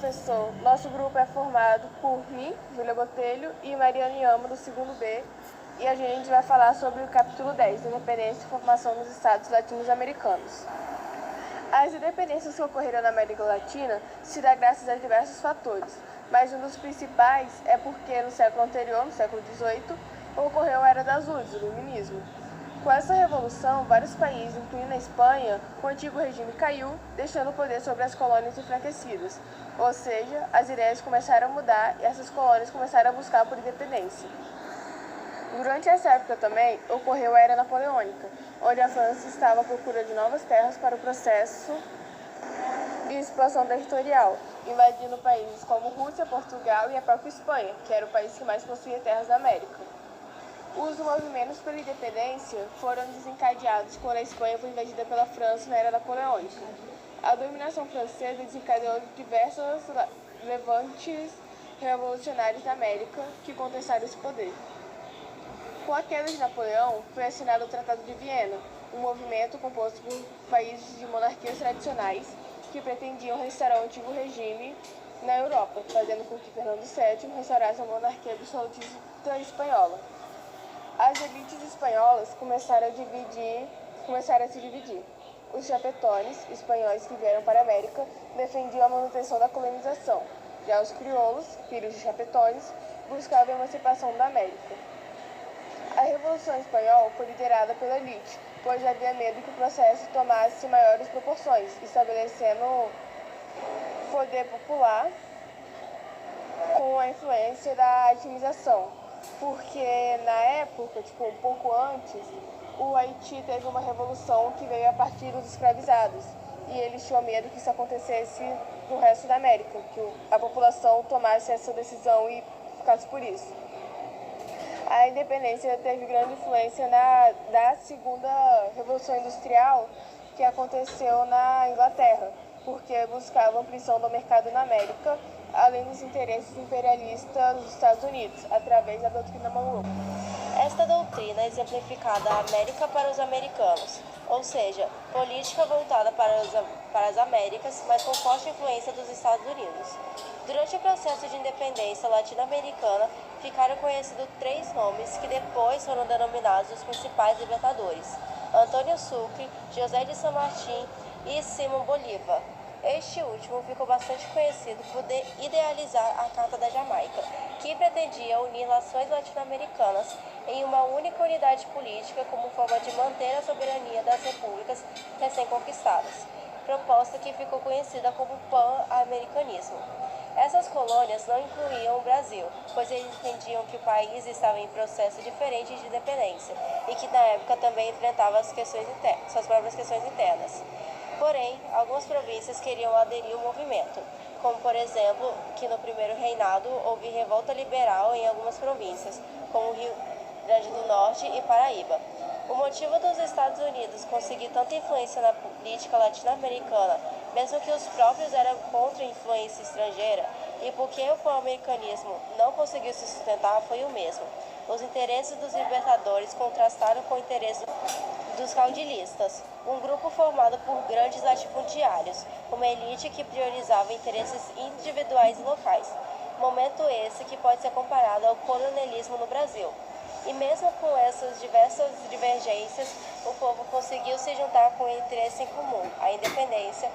professor. Nosso grupo é formado por mim, Júlia Botelho, e Mariane Amo, do segundo B, e a gente vai falar sobre o capítulo 10, Independência e Formação nos Estados Latino-Americanos. As independências que ocorreram na América Latina se dá graças a diversos fatores, mas um dos principais é porque no século anterior, no século XVIII, ocorreu a Era das Luzes, o Iluminismo. Com essa revolução, vários países, incluindo a Espanha, o antigo regime caiu, deixando o poder sobre as colônias enfraquecidas. Ou seja, as ideias começaram a mudar e essas colônias começaram a buscar por independência. Durante essa época também, ocorreu a Era Napoleônica, onde a França estava à procura de novas terras para o processo de expansão territorial, invadindo países como Rússia, Portugal e a própria Espanha, que era o país que mais possuía terras na América. Os movimentos pela independência foram desencadeados quando a Espanha foi invadida pela França na Era Napoleônica. A dominação francesa desencadeou diversos levantes revolucionários na América que contestaram esse poder. Com a queda de Napoleão, foi assinado o Tratado de Viena, um movimento composto por países de monarquias tradicionais que pretendiam restaurar o antigo regime na Europa, fazendo com que Fernando VII restaurasse a monarquia absolutista espanhola. As elites espanholas começaram a se dividir. Os chapetones, espanhóis que vieram para a América, defendiam a manutenção da colonização. Já os crioulos, filhos de chapetones, buscavam a emancipação da América. A Revolução Espanhola foi liderada pela elite, pois havia medo que o processo tomasse maiores proporções, estabelecendo poder popular com a influência da atimização. Porque na época, um pouco antes, o Haiti teve uma revolução que veio a partir dos escravizados. E eles tinham medo que isso acontecesse no resto da América, que a população tomasse essa decisão e ficasse por isso. A independência teve grande influência da segunda Revolução Industrial, que aconteceu na Inglaterra, porque buscava ampliação do mercado na América, além dos interesses imperialistas dos Estados Unidos, através da doutrina Monroe. Esta doutrina é exemplificada a América para os americanos, ou seja, política voltada para as Américas, mas com forte influência dos Estados Unidos. Durante o processo de independência latino-americana, ficaram conhecidos 3 nomes que depois foram denominados os principais libertadores: Antônio Sucre, José de San Martín e Simão Bolívar. Este último ficou bastante conhecido por idealizar a Carta da Jamaica, que pretendia unir nações latino-americanas em uma única unidade política como forma de manter a soberania das repúblicas recém-conquistadas, proposta que ficou conhecida como pan-americanismo. Essas colônias não incluíam o Brasil, pois eles entendiam que o país estava em processo diferente de independência e que na época também enfrentava suas próprias questões internas. Porém, algumas províncias queriam aderir ao movimento, como por exemplo, que no primeiro reinado houve revolta liberal em algumas províncias, como Rio Grande do Norte e Paraíba. O motivo dos Estados Unidos conseguir tanta influência na política latino-americana, mesmo que os próprios eram contra a influência estrangeira, e porque o pan-americanismo não conseguiu se sustentar, foi o mesmo. Os interesses dos libertadores contrastaram com o interesse dos caudilistas, um grupo formado por grandes latifundiários, uma elite que priorizava interesses individuais e locais. Momento esse que pode ser comparado ao colonialismo no Brasil. E mesmo com essas diversas divergências, o povo conseguiu se juntar com o interesse em comum, a independência,